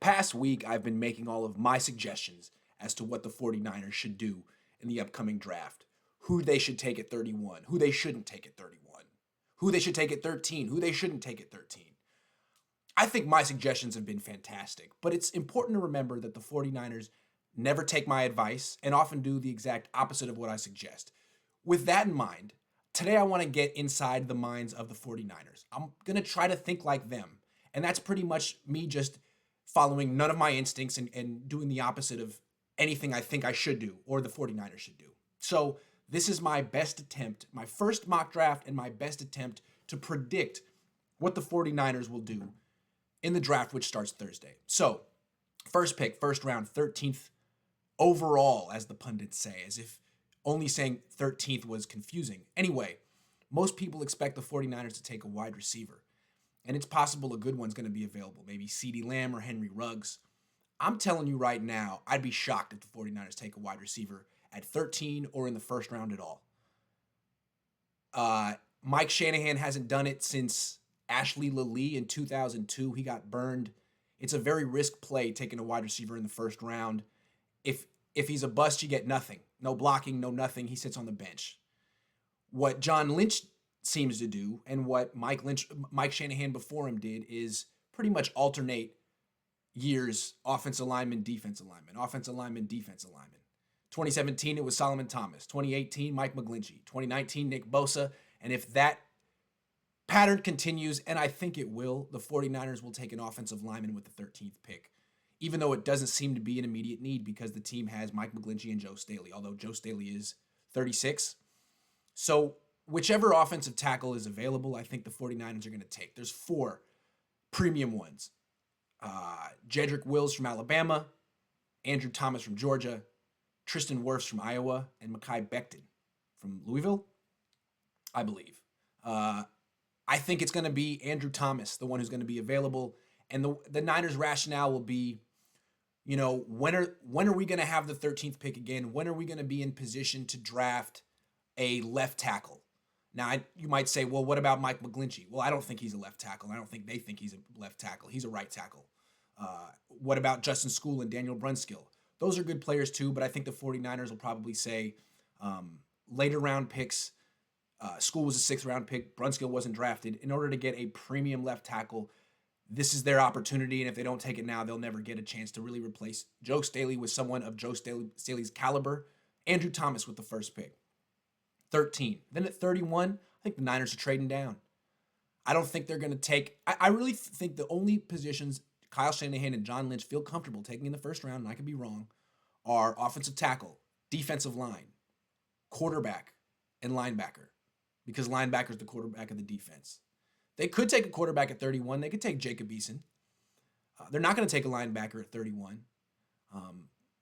past week, I've been making all of my suggestions as to what the 49ers should do in the upcoming draft. Who they should take at 31, who they shouldn't take at 31, who they should take at 13, who they shouldn't take at 13. I think my suggestions have been fantastic, but it's important to remember that the 49ers never take my advice and often do the exact opposite of what I suggest. With that in mind, today I want to get inside the minds of the 49ers. I'm going to try to think like them. And that's pretty much me just following none of my instincts and doing the opposite of anything I think I should do or the 49ers should do. So this is my best attempt, my first mock draft and my best attempt to predict what the 49ers will do in the draft, which starts Thursday. So first pick, first round, 13th overall, as the pundits say, as if only saying 13th was confusing. Anyway, most people expect the 49ers to take a wide receiver. And it's possible a good one's going to be available. Maybe CeeDee Lamb or Henry Ruggs. I'm telling you right now, I'd be shocked if the 49ers take a wide receiver at 13 or in the first round at all. Mike Shanahan hasn't done it since Ashley Lilly in 2002. He got burned. It's a very risk play taking a wide receiver in the first round. If he's a bust, you get nothing. No blocking, no nothing. He sits on the bench. What John Lynch seems to do and what Mike Shanahan before him did is pretty much alternate years, offensive lineman, defensive lineman, offensive lineman, defensive lineman. 2017, it was Solomon Thomas. 2018, Mike McGlinchey. 2019, Nick Bosa. And if that pattern continues, and I think it will, the 49ers will take an offensive lineman with the 13th pick, even though it doesn't seem to be an immediate need because the team has Mike McGlinchey and Joe Staley, although Joe Staley is 36. So whichever offensive tackle is available, I think the 49ers are going to take. There's 4 premium ones. Jedrick Wills from Alabama, Andrew Thomas from Georgia, Tristan Wirfs from Iowa, and Mekhi Becton from Louisville, I believe. I think it's going to be Andrew Thomas, the one who's going to be available. And the Niners' rationale will be, when are we going to have the 13th pick again? When are we going to be in position to draft a left tackle? Now, you might say, well, what about Mike McGlinchey? Well, I don't think he's a left tackle. I don't think they think he's a left tackle. He's a right tackle. What about Justin Skule and Daniel Brunskill? Those are good players too, but I think the 49ers will probably say later round picks. Skule was a 6th round pick. Brunskill wasn't drafted. In order to get a premium left tackle, this is their opportunity, and if they don't take it now, they'll never get a chance to really replace Joe Staley with someone of Joe Staley's caliber. Andrew Thomas with the first pick. 13. Then at 31, I think the Niners are trading down. I don't think they're going to take... I really think the only positions Kyle Shanahan and John Lynch feel comfortable taking in the first round, and I could be wrong, are offensive tackle, defensive line, quarterback, and linebacker, because linebacker is the quarterback of the defense. They could take a quarterback at 31. They could take Jacob Eason. They're not going to take a linebacker at 31.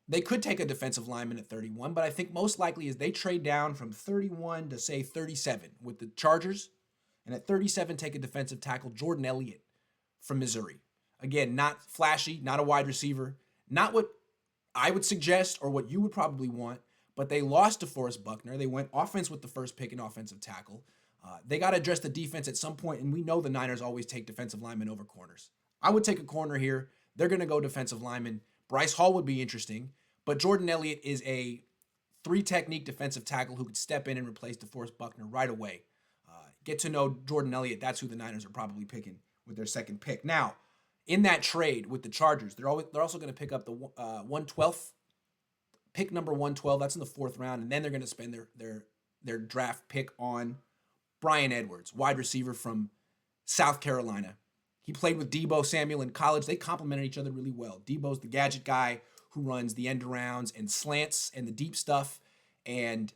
They could take a defensive lineman at 31, but I think most likely is they trade down from 31 to, say, 37 with the Chargers, and at 37 take a defensive tackle, Jordan Elliott from Missouri. Again, not flashy, not a wide receiver, not what I would suggest or what you would probably want, but they lost to Forrest Buckner. They went offense with the first pick in offensive tackle. They got to address the defense at some point, and we know the Niners always take defensive linemen over corners. I would take a corner here. They're going to go defensive lineman. Bryce Hall would be interesting, but Jordan Elliott is a 3-technique defensive tackle who could step in and replace DeForest Buckner right away. Get to know Jordan Elliott. That's who the Niners are probably picking with their second pick. Now, in that trade with the Chargers, they're also going to pick up the 112th, pick number 112. That's in the 4th round, and then they're going to spend their draft pick on Brian Edwards, wide receiver from South Carolina. He played with Deebo Samuel in college. They complemented each other really well. Deebo's the gadget guy who runs the end arounds and slants and the deep stuff, and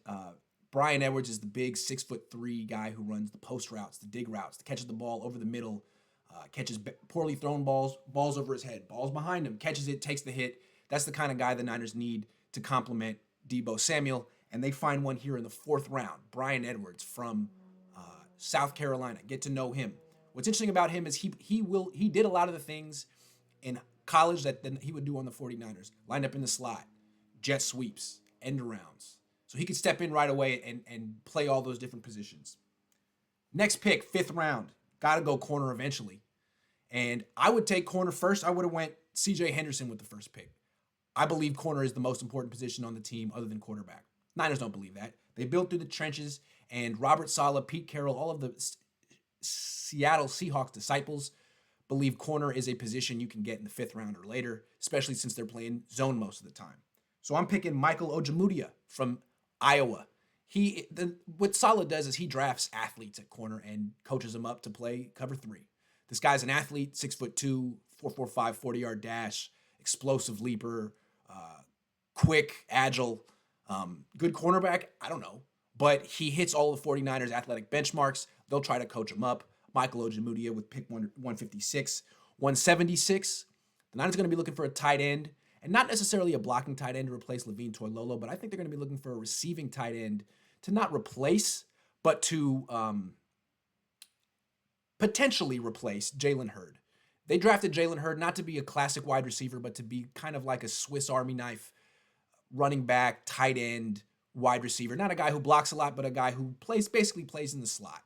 Brian Edwards is the big 6'3" guy who runs the post routes, the dig routes, catches the ball over the middle, catches poorly thrown balls over his head, balls behind him, catches it, takes the hit. That's the kind of guy the Niners need to complement Deebo Samuel, and they find one here in the 4th round, Brian Edwards from South Carolina. Get to know him. What's interesting about him is he did a lot of the things in college that then he would do on the 49ers. Lined up in the slot, jet sweeps, end arounds. So he could step in right away and play all those different positions. Next pick, 5th round. Got to go corner eventually. And I would take corner first. I would have went CJ Henderson with the first pick. I believe corner is the most important position on the team other than quarterback. Niners don't believe that. They built through the trenches, and Robert Saleh, Pete Carroll, all of the Seattle Seahawks disciples believe corner is a position you can get in the 5th round or later, especially since they're playing zone most of the time. So I'm picking Michael Ojemudia from Iowa. What Saleh does is he drafts athletes at corner and coaches them up to play cover 3. This guy's an athlete, 6'2", 4.45, 40-yard dash, explosive leaper, quick, agile, good cornerback. I don't know. But he hits all the 49ers athletic benchmarks. They'll try to coach him up. Michael Ojemudia with pick 156. 176, the Niners are going to be looking for a tight end, and not necessarily a blocking tight end to replace Levine Toilolo, but I think they're going to be looking for a receiving tight end to not replace, but to potentially replace Jalen Hurd. They drafted Jalen Hurd not to be a classic wide receiver, but to be kind of like a Swiss Army knife running back, tight end, wide receiver. Not a guy who blocks a lot, but a guy who basically plays in the slot.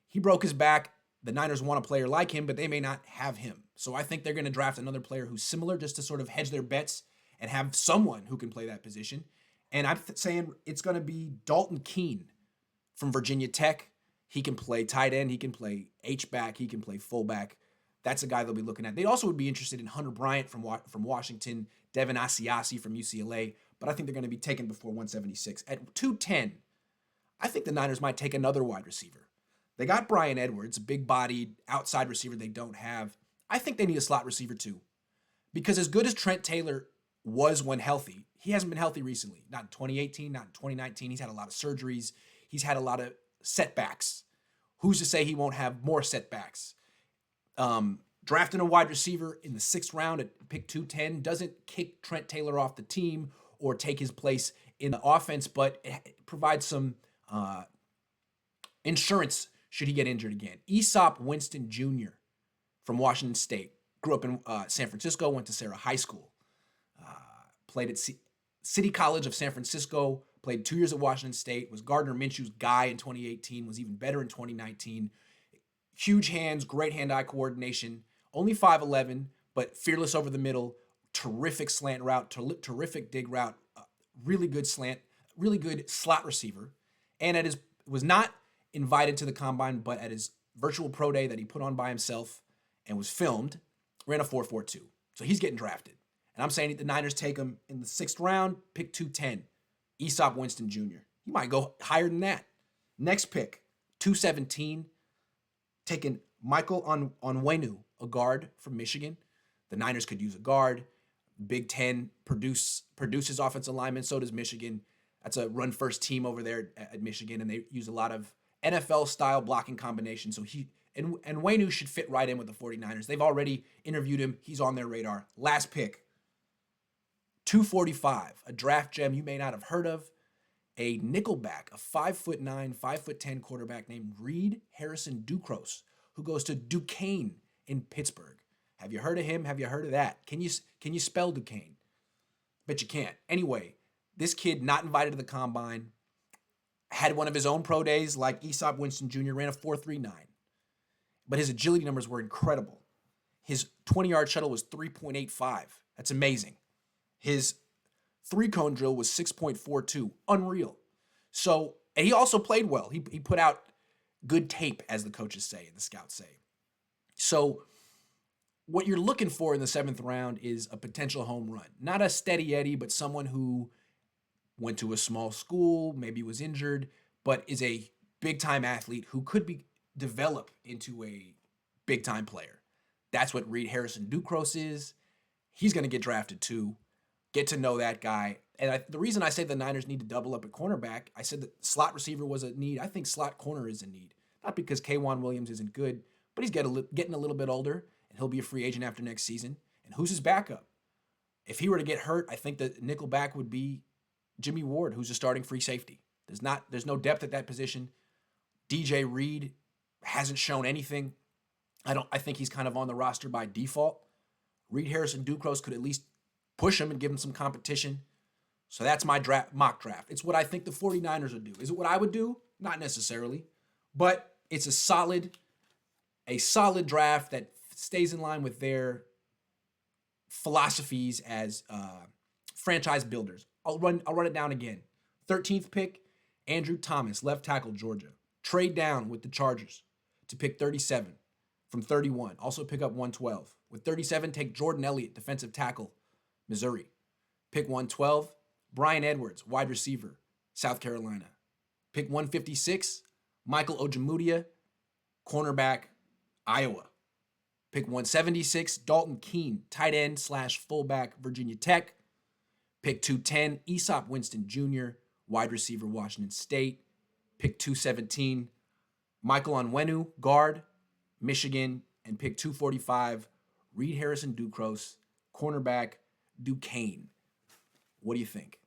He broke his back. The Niners want a player like him, but they may not have him. So I think they're going to draft another player who's similar just to sort of hedge their bets and have someone who can play that position. And I'm saying it's going to be Dalton Keene from Virginia Tech. He can play tight end. He can play H-back. He can play fullback. That's a guy they'll be looking at. They also would be interested in Hunter Bryant from Washington, Devin Asiasi from UCLA, but I think they're going to be taken before 176. At 210, I think the Niners might take another wide receiver. They got Bryan Edwards, a big-bodied outside receiver they don't have. I think they need a slot receiver too. Because as good as Trent Taylor was when healthy, he hasn't been healthy recently. Not in 2018, not in 2019. He's had a lot of surgeries. He's had a lot of setbacks. Who's to say he won't have more setbacks? Drafting a wide receiver in the 6th round at pick 210 doesn't kick Trent Taylor off the team or take his place in the offense, but it provides some insurance should he get injured again. Easop Winston Jr. from Washington State. Grew up in San Francisco, went to Sarah High School. Played at City College of San Francisco, played 2 years at Washington State, was Gardner Minshew's guy in 2018, was even better in 2019. Huge hands, great hand-eye coordination. Only 5'11", but fearless over the middle. Terrific slant route, terrific dig route. Really good slant, really good slot receiver. And was not invited to the combine, but at his virtual pro day that he put on by himself and was filmed, ran a 4.42. So he's getting drafted. And I'm saying the Niners take him in the 6th round, pick 210. Easop Winston Jr. He might go higher than that. Next pick, 217, taking Michael Onwenu, a guard from Michigan. The Niners could use a guard. Big Ten produces offensive linemen. So does Michigan. That's a run-first team over there at Michigan, and they use a lot of NFL-style blocking combinations. So Onwenu should fit right in with the 49ers. They've already interviewed him. He's on their radar. Last pick, 245, a draft gem you may not have heard of. A nickelback, a 5'9", 5'10" quarterback named Reed Harrison Ducros, who goes to Duquesne in Pittsburgh. Have you heard of him? Have you heard of that? Can you spell Duquesne? Bet you can't. Anyway, this kid not invited to the combine, had one of his own pro days like Easop Winston Jr., ran a 4.39. But his agility numbers were incredible. His 20-yard shuttle was 3.85. That's amazing. His 3-cone drill was 6.42. Unreal. So, and he also played well. He put out good tape, as the coaches say and the scouts say. So, what you're looking for in the 7th round is a potential home run. Not a steady Eddie, but someone who went to a small school, maybe was injured, but is a big-time athlete who could develop into a big-time player. That's what Reed Harrison Ducros is. He's going to get drafted too. Get to know that guy. And the reason I say the Niners need to double up at cornerback, I said that slot receiver was a need. I think slot corner is a need. Not because K'Wan Williams isn't good, but he's getting a little bit older, and he'll be a free agent after next season. And who's his backup? If he were to get hurt, I think the nickel back would be Jimmy Ward, who's a starting free safety. There's no depth at that position. DJ Reed hasn't shown anything. I think he's kind of on the roster by default. Reed Harrison Ducros could at least push him and give him some competition. So that's my mock draft. It's what I think the 49ers would do. Is it what I would do? Not necessarily. But it's a solid draft that stays in line with their philosophies as franchise builders. I'll run it down again. 13th pick, Andrew Thomas, left tackle, Georgia. Trade down with the Chargers to pick 37 from 31. Also pick up 112. With 37, take Jordan Elliott, defensive tackle, Missouri. Pick 112, Brian Edwards, wide receiver, South Carolina. Pick 156, Michael Ojemudia, cornerback, Iowa. Pick 176, Dalton Keene, tight end / fullback, Virginia Tech. Pick 210, Aesop Winston Jr., wide receiver, Washington State. Pick 217, Michael Onwenu, guard, Michigan. And pick 245, Reed Harrison Ducros, cornerback, Duquesne. What do you think?